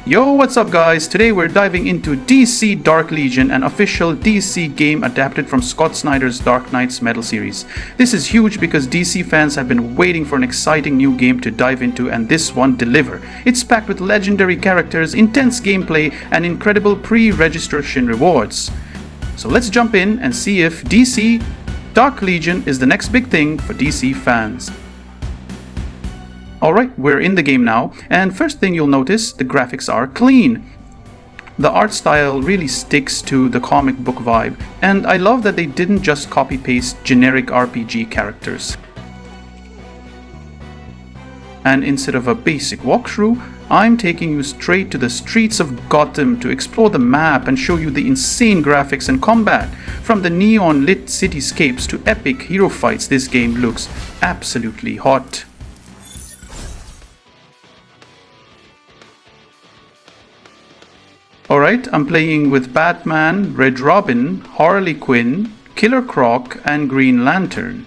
Yo, what's up guys? Today we're diving into DC Dark Legion, an official DC game adapted from Scott Snyder's Dark Knight's Metal series. This is huge because DC fans have been waiting for an exciting new game to dive into, and this one deliver. It's packed with legendary characters, intense gameplay, and incredible pre-registration rewards. So let's jump in and see if DC Dark Legion is the next big thing for DC fans. Alright, we're in the game now, and first thing you'll notice, the graphics are clean. The art style really sticks to the comic book vibe, and I love that they didn't just copy-paste generic RPG characters. And instead of a basic walkthrough, I'm taking you straight to the streets of Gotham to explore the map and show you the insane graphics and combat. From the neon-lit cityscapes to epic hero fights, this game looks absolutely hot. Alright, I'm playing with Batman, Red Robin, Harley Quinn, Killer Croc, and Green Lantern.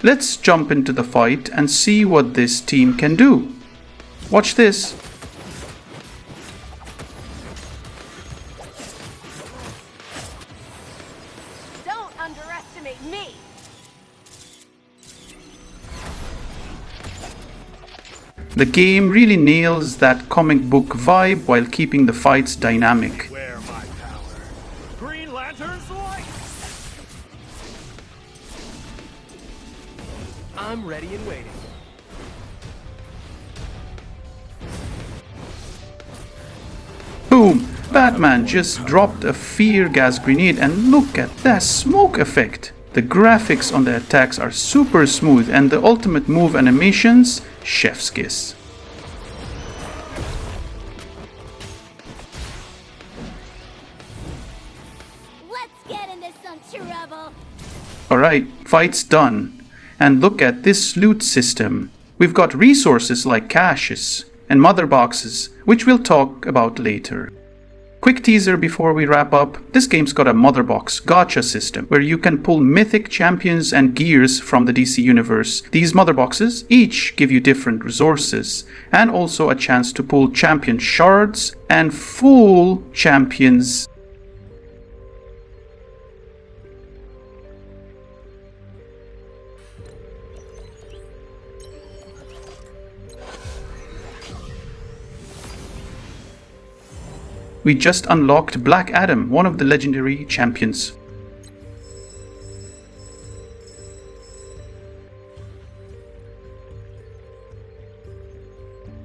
Let's jump into the fight and see what this team can do. Watch this. Don't underestimate me. The game really nails that comic book vibe while keeping the fights dynamic. Where my power? Green Lantern's light! I'm ready and waiting. Boom! Batman just dropped a fear gas grenade, and look at that smoke effect! The graphics on the attacks are super smooth, and the ultimate move animations, chef's kiss. Let's get into some trouble. Alright, fight's done. And look at this loot system. We've got resources like caches and mother boxes, which we'll talk about later. Quick teaser before we wrap up, this game's got a mother box gacha system where you can pull mythic champions and gears from the DC universe. These mother boxes each give you different resources and also a chance to pull champion shards and full champions. We just unlocked Black Adam, one of the legendary champions.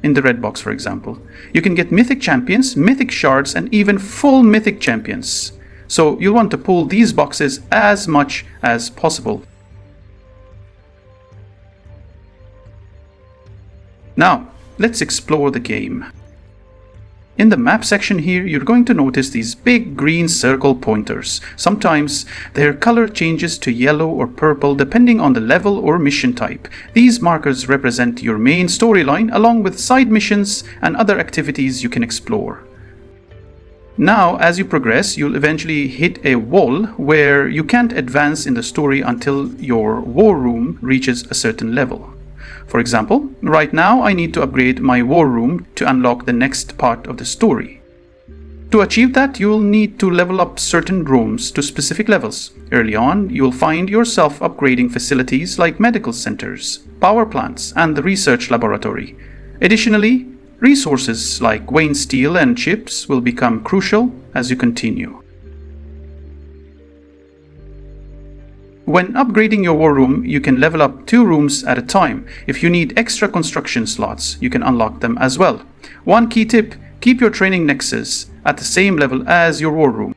In the red box, for example, you can get mythic champions, mythic shards, and even full mythic champions. So you'll want to pull these boxes as much as possible. Now, let's explore the game. In the map section here, you're going to notice these big green circle pointers. Sometimes their color changes to yellow or purple depending on the level or mission type. These markers represent your main storyline along with side missions and other activities you can explore. Now, as you progress, you'll eventually hit a wall where you can't advance in the story until your war room reaches a certain level. For example, right now I need to upgrade my war room to unlock the next part of the story. To achieve that, you'll need to level up certain rooms to specific levels. Early on, you'll find yourself upgrading facilities like medical centers, power plants, and the research laboratory. Additionally, resources like Wayne steel and chips will become crucial as you continue. When upgrading your war room, you can level up 2 rooms at a time. If you need extra construction slots, you can unlock them as well. One key tip, keep your training nexus at the same level as your war room.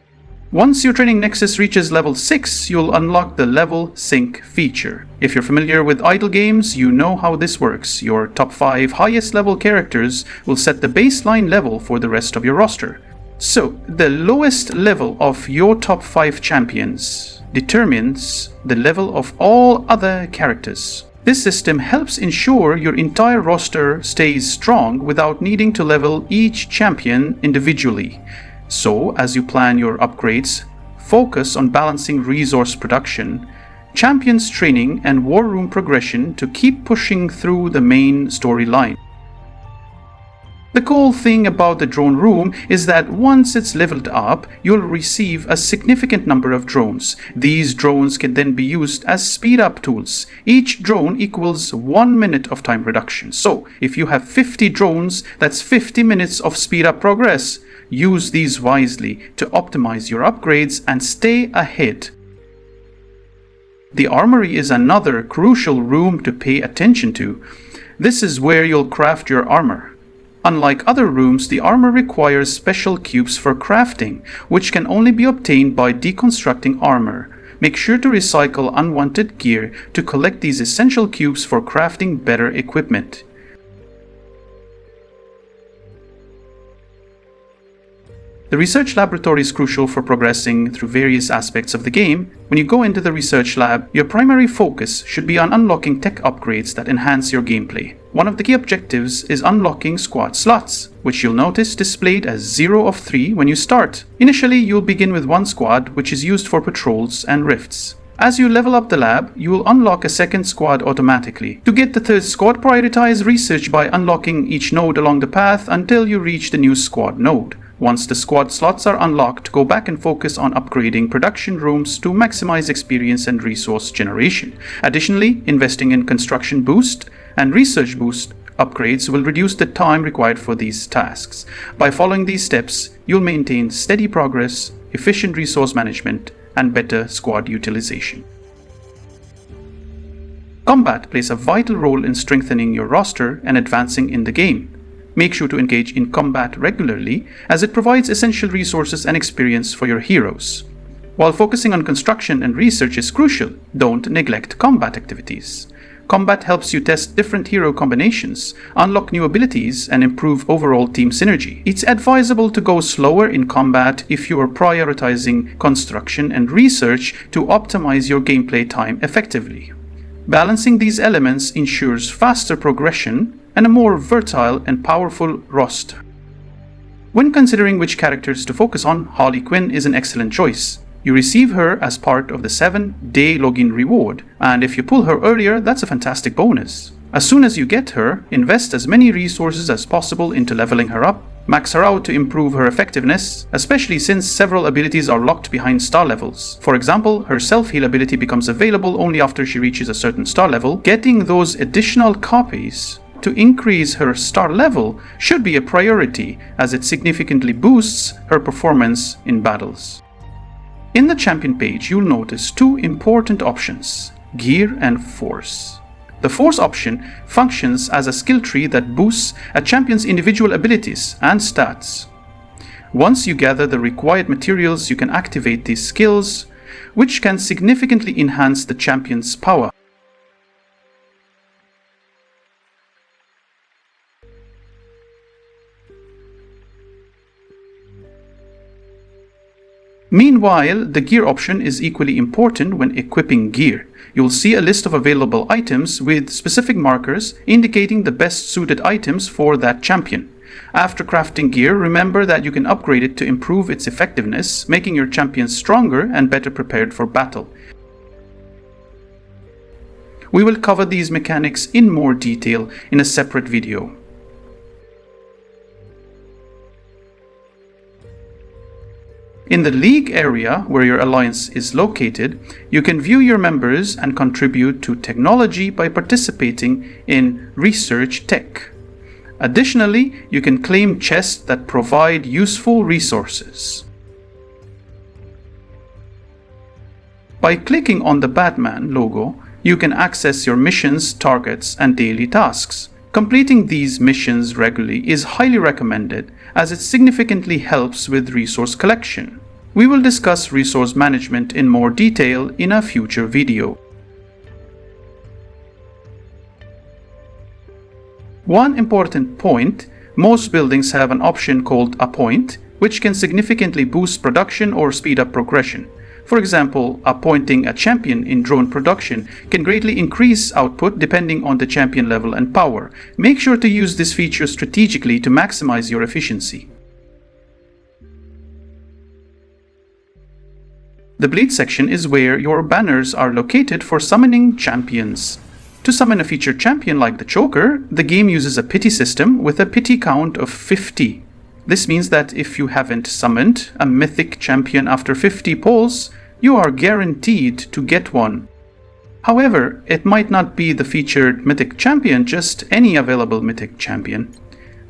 Once your training nexus reaches level 6, you'll unlock the level sync feature. If you're familiar with idle games, you know how this works. Your top 5 highest level characters will set the baseline level for the rest of your roster. So, the lowest level of your top 5 champions determines the level of all other characters. This system helps ensure your entire roster stays strong without needing to level each champion individually. So, as you plan your upgrades, focus on balancing resource production, champions training, and war room progression to keep pushing through the main storyline. The cool thing about the drone room is that once it's leveled up, you'll receive a significant number of drones. These drones can then be used as speed-up tools. Each drone equals 1 minute of time reduction. So, if you have 50 drones, that's 50 minutes of speed-up progress. Use these wisely to optimize your upgrades and stay ahead. The Armory is another crucial room to pay attention to. This is where you'll craft your armor. Unlike other rooms, the armor requires special cubes for crafting, which can only be obtained by deconstructing armor. Make sure to recycle unwanted gear to collect these essential cubes for crafting better equipment. The research laboratory is crucial for progressing through various aspects of the game. When you go into the research lab, your primary focus should be on unlocking tech upgrades that enhance your gameplay. One of the key objectives is unlocking squad slots, which you'll notice displayed as 0 of 3 when you start. Initially, you'll begin with one squad, which is used for patrols and rifts. As you level up the lab, you will unlock a second squad automatically. To get the third squad, prioritize research by unlocking each node along the path until you reach the new squad node. Once the squad slots are unlocked, go back and focus on upgrading production rooms to maximize experience and resource generation. Additionally, investing in construction boost and research boost upgrades will reduce the time required for these tasks. By following these steps, you'll maintain steady progress, efficient resource management, and better squad utilization. Combat plays a vital role in strengthening your roster and advancing in the game. Make sure to engage in combat regularly, as it provides essential resources and experience for your heroes. While focusing on construction and research is crucial, don't neglect combat activities. Combat helps you test different hero combinations, unlock new abilities, and improve overall team synergy. It's advisable to go slower in combat if you are prioritizing construction and research to optimize your gameplay time effectively. Balancing these elements ensures faster progression and a more versatile and powerful roster. When considering which characters to focus on, Harley Quinn is an excellent choice. You receive her as part of the 7-day login reward, and if you pull her earlier, that's a fantastic bonus. As soon as you get her, invest as many resources as possible into leveling her up. Max her out to improve her effectiveness, especially since several abilities are locked behind star levels. For example, her self-heal ability becomes available only after she reaches a certain star level. Getting those additional copies to increase her star level should be a priority, as it significantly boosts her performance in battles. In the champion page, you'll notice two important options: gear and force. The force option functions as a skill tree that boosts a champion's individual abilities and stats. Once you gather the required materials, you can activate these skills, which can significantly enhance the champion's power. Meanwhile, the gear option is equally important when equipping gear. You'll see a list of available items with specific markers indicating the best suited items for that champion. After crafting gear, remember that you can upgrade it to improve its effectiveness, making your champion stronger and better prepared for battle. We will cover these mechanics in more detail in a separate video. In the League area, where your alliance is located, you can view your members and contribute to technology by participating in research tech. Additionally, you can claim chests that provide useful resources. By clicking on the Batman logo, you can access your missions, targets, and daily tasks. Completing these missions regularly is highly recommended, as it significantly helps with resource collection. We will discuss resource management in more detail in a future video. One important point: most buildings have an option called Appoint, which can significantly boost production or speed up progression. For example, appointing a champion in drone production can greatly increase output depending on the champion level and power. Make sure to use this feature strategically to maximize your efficiency. The bleed section is where your banners are located for summoning champions. To summon a featured champion like the Joker, the game uses a pity system with a pity count of 50. This means that if you haven't summoned a mythic champion after 50 pulls, you are guaranteed to get one. However, it might not be the featured mythic champion, just any available mythic champion.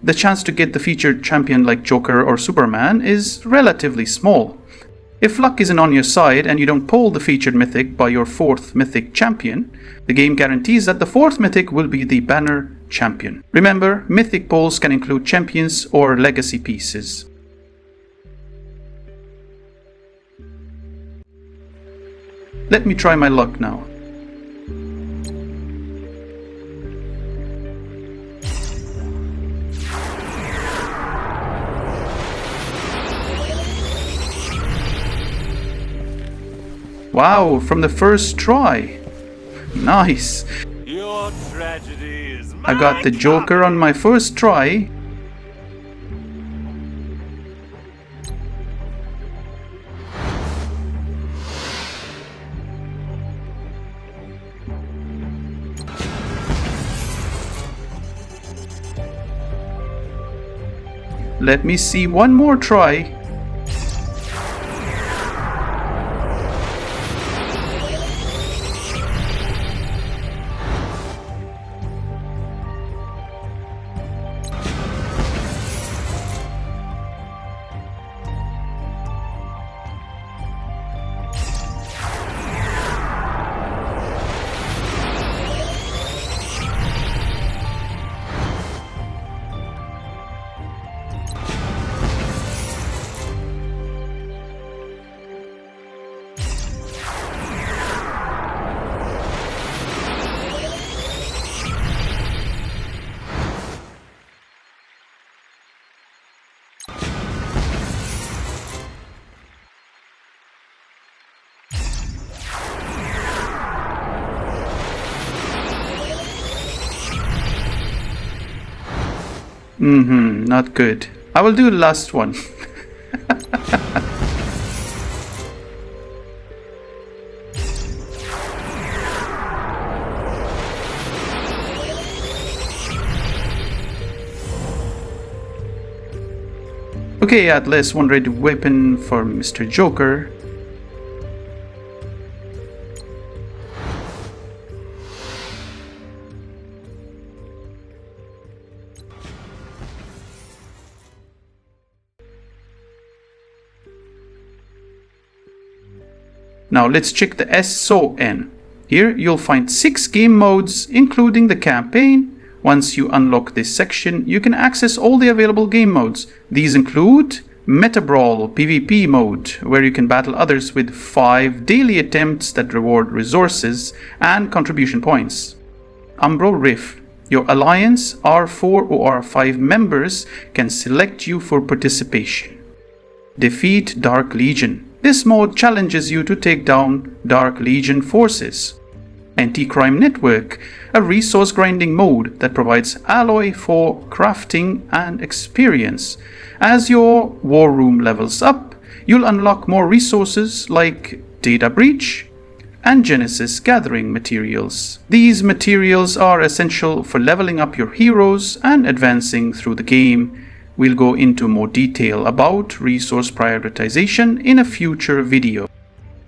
The chance to get the featured champion like Joker or Superman is relatively small. If luck isn't on your side and you don't pull the featured mythic by your 4th mythic champion, the game guarantees that the 4th mythic will be the banner champion. Remember, mythic pulls can include champions or legacy pieces. Let me try my luck now. Wow, from the first try. Nice. Your tragedy is my I got the Joker on my first try. Let me see one more try. Not good. I will do the last one. Okay, at least one ready weapon for Mr. Joker. Now let's check the S.O.N. Here you'll find 6 game modes, including the campaign. Once you unlock this section, you can access all the available game modes. These include Meta Brawl PvP mode, where you can battle others with 5 daily attempts that reward resources and contribution points. Umbro Rift. Your Alliance R4 or R5 members can select you for participation. Defeat Dark Legion. This mode challenges you to take down Dark Legion forces. Anti-Crime Network, a resource grinding mode that provides alloy for crafting and experience. As your war room levels up, you'll unlock more resources like Data Breach and Genesis gathering materials. These materials are essential for leveling up your heroes and advancing through the game. We'll go into more detail about resource prioritization in a future video.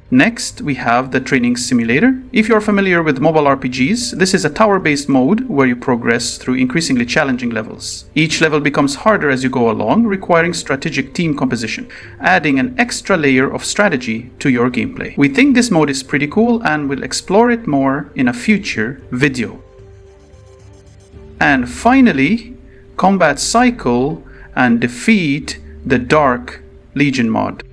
Next, we have the Training Simulator. If you're familiar with mobile RPGs, this is a tower-based mode where you progress through increasingly challenging levels. Each level becomes harder as you go along, requiring strategic team composition, adding an extra layer of strategy to your gameplay. We think this mode is pretty cool and we'll explore it more in a future video. And finally, Combat Cycle and Defeat the Dark Legion mod.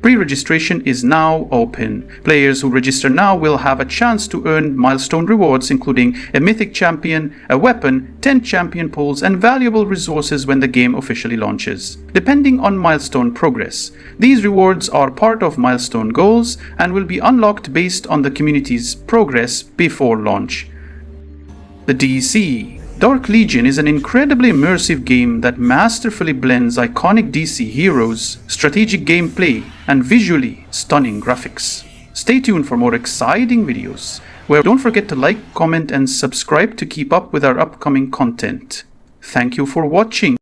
Pre-registration is now open. Players who register now will have a chance to earn milestone rewards including a mythic champion, a weapon, 10 champion pulls and valuable resources when the game officially launches. Depending on milestone progress, these rewards are part of milestone goals and will be unlocked based on the community's progress before launch. The DC Dark Legion is an incredibly immersive game that masterfully blends iconic DC heroes, strategic gameplay, and visually stunning graphics. Stay tuned for more exciting videos, where don't forget to like, comment, and subscribe to keep up with our upcoming content. Thank you for watching.